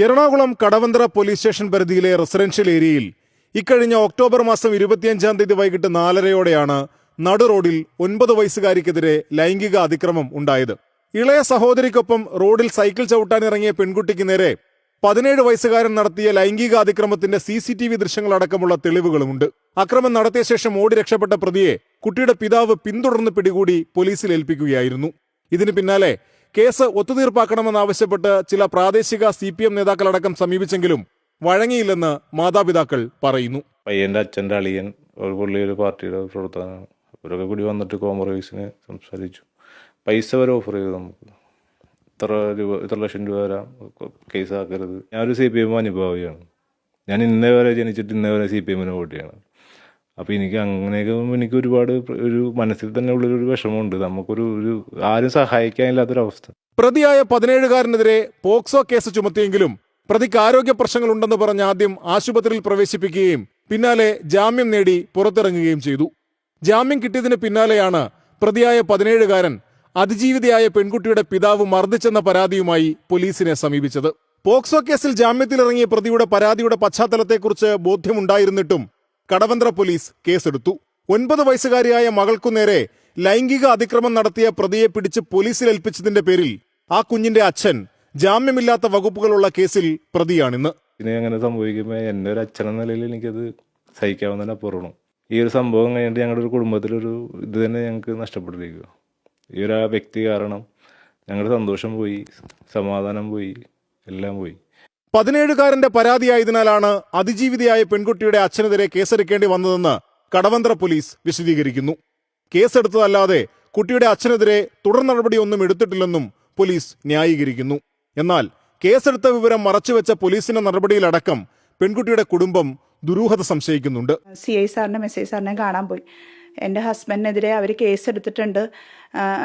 Ernakulam Kadavanthra police station പരിധിയിലെ residential ഏരിയയിൽ ഇക്കഴിഞ്ഞ ഒക്ടോബർ മാസം 25-ാം തീയതി വൈകിട്ട് 4:30-ഓടെയാണ് നടു റോഡിൽ 9 വയസ്സുകാരിക്കെതിരെ ലൈംഗിക അതിക്രമം ഉണ്ടായത്. ഇളയ സഹോദരിക്കൊപ്പം റോഡിൽ സൈക്കിൾ ചവിട്ടാനിറങ്ങിയ പെൺകുട്ടിക്ക് നേരെ 17 വയസ്സുകാരൻ നടത്തിയ ലൈംഗിക അതിക്രമത്തിന്റെ CCTV ദൃശ്യങ്ങളടക്കമുള്ള തെളിവുകളുമുണ്ട്. അക്രമം നടത്തിയ ശേഷം ഓടി രക്ഷപ്പെട്ട പ്രതിയെ കുട്ടിയുടെ പിതാവ് പിന്തുടർന്ന് പിടികൂടി പോലീസിൽ ഏൽപ്പിക്കുകയായിരുന്നു. ഇതിന് പിന്നാലെ കേസ് ഒത്തുതീർപ്പാക്കണമെന്നാവശ്യപ്പെട്ട് ചില പ്രാദേശിക CPM നേതാക്കളടക്കം സമീപിച്ചെങ്കിലും വഴങ്ങിയില്ലെന്ന് മാതാപിതാക്കൾ പറയുന്നു. പയ്യന്റെ അച്ഛൻ്റെ അളിയൻ ഒരു പുള്ളിയൊരു പാർട്ടിയുടെ പ്രവർത്തകനാണ്. അവരൊക്കെ കൂടി വന്നിട്ട് കോംപ്രമൈസിന് സംസാരിച്ചു. പൈസ വരെ ഓഫർ ചെയ്തു. നമുക്ക് ഇത്ര ലക്ഷം രൂപ വരാം, കേസാക്കരുത്. ഞാനൊരു CPM അനുഭാവിയാണ്. ഞാൻ ഇന്നേ വരെ ജനിച്ചിട്ട് ഇന്നേ വരെ CPM വോട്ടിയാണ്. അപ്പോൾ എനിക്ക് അങ്ങനെയൊക്കെ എനിക്ക് ഒരുപാട് ഒരു മനസ്സിൽ തന്നെ ഉള്ളൊരു വിഷമമുണ്ട്. നമുക്കൊരു ആരും സഹായിക്കാനില്ലാത്തൊരവസ്ഥ. പ്രതിയായ 17-കാരനെതിരെ പോക്സോ കേസ് ചുമത്തിയെങ്കിലും പ്രതിക്ക് ആരോഗ്യ പ്രശ്നങ്ങളുണ്ടെന്ന് പറഞ്ഞ് ആദ്യം ആശുപത്രിയിൽ പ്രവേശിപ്പിക്കുകയും പിന്നാലെ ജാമ്യം നേടി പുറത്തിറങ്ങുകയും ചെയ്തു. ജാമ്യം കിട്ടിയതിന് പിന്നാലെയാണ് പ്രതിയായ 17-കാരൻ അതിജീവിതയായ പെൺകുട്ടിയുടെ പിതാവ് മർദ്ദിച്ചെന്ന പരാതിയുമായി പോലീസിനെ സമീപിച്ചത്. പോക്സോ കേസിൽ ജാമ്യത്തിലിറങ്ങിയ പ്രതിയുടെ പരാതിയുടെ പശ്ചാത്തലത്തെക്കുറിച്ച് ബോധ്യമുണ്ടായിരുന്നിട്ടും കടവന്ത്ര പോലീസ് കേസെടുത്തു. 9 വയസ്സുകാരിയായ മകൾക്കുനേരെ ലൈംഗിക അതിക്രമം നടത്തിയ പ്രതിയെ പിടിച്ച് പോലീസിൽ ഏൽപ്പിച്ചതിന്റെ പേരിൽ ആ കുഞ്ഞിന്റെ അച്ഛൻ ജാമ്യമില്ലാത്ത വകുപ്പുകളുള്ള കേസിൽ പ്രതിയാണിന്ന്. ഇനി അങ്ങനെ സംഭവിക്കുമ്പോൾ എൻ്റെ ഒരു അച്ഛനെന്ന നിലയിൽ എനിക്കത് സഹിക്കാവുന്നതിന് അപ്പുറമാണ്. ഈ ഒരു സംഭവം കഴിഞ്ഞിട്ട് ഞങ്ങളുടെ ഒരു കുടുംബത്തിലൊരു ഇത് തന്നെ ഞങ്ങൾക്ക് നഷ്ടപ്പെട്ടിരിക്കുക. ഈ ഒരു വ്യക്തി കാരണം ഞങ്ങളുടെ സന്തോഷം പോയി, സമാധാനം പോയി, എല്ലാം പോയി. 17-കാരന്റെ പരാതിയായതിനാലാണ് അതിജീവിതയായ പെൺകുട്ടിയുടെ അച്ഛനെതിരെ കേസെടുക്കേണ്ടി വന്നതെന്ന് കടവന്ത്ര പോലീസ് വിശദീകരിക്കുന്നു. കേസെടുത്തതല്ലാതെ കുട്ടിയുടെ അച്ഛനെതിരെ തുടർ നടപടിയൊന്നും എടുത്തിട്ടില്ലെന്നും പോലീസ് ന്യായീകരിക്കുന്നു. എന്നാൽ കേസെടുത്ത വിവരം മറച്ചുവെച്ച പോലീസിന്റെ നടപടിയിലടക്കം പെൺകുട്ടിയുടെ കുടുംബം ദുരൂഹത സംശയിക്കുന്നുണ്ട്. CI സാറിനെ മെസ്സേജ് സാറിനെ കാണാൻ പോയി. എൻ്റെ ഹസ്ബൻഡിനെതിരെ അവർ കേസെടുത്തിട്ടുണ്ട്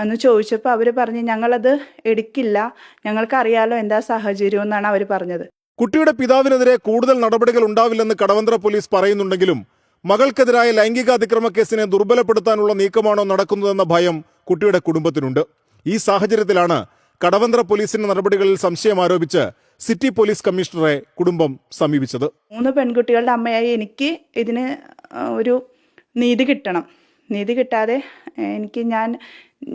എന്ന് ചോദിച്ചപ്പോൾ അവർ പറഞ്ഞു ഞങ്ങളത് എടുക്കില്ല, ഞങ്ങൾക്കറിയാലോ എന്താ സാഹചര്യം എന്നാണ് അവർ പറഞ്ഞത്. കുട്ടിയുടെ പിതാവിനെതിരെ കൂടുതൽ നടപടികൾ ഉണ്ടാവില്ലെന്ന് കടവന്ത്ര പോലീസ് പറയുന്നുണ്ടെങ്കിലും മകൾക്കെതിരായ ലൈംഗിക അതിക്രമ കേസിനെ ദുർബലപ്പെടുത്താനുള്ള നീക്കമാണോ നടക്കുന്നതെന്ന ഭയം കുട്ടിയുടെ കുടുംബത്തിനുണ്ട്. ഈ സാഹചര്യത്തിലാണ് കടവന്ത്ര പോലീസിന്റെ നടപടികളിൽ സംശയം ആരോപിച്ച് സിറ്റി പോലീസ് കമ്മീഷണറെ കുടുംബം സമീപിച്ചത്. 3 പെൺകുട്ടികളുടെ അമ്മയായി എനിക്ക് ഇതിന് ഒരു നീതി കിട്ടണം. നീതി കിട്ടാതെ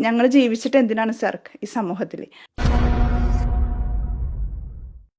ഞങ്ങൾ ജീവിച്ചിട്ട് എന്തിനാണ് സർ ഈ സമൂഹത്തിൽ?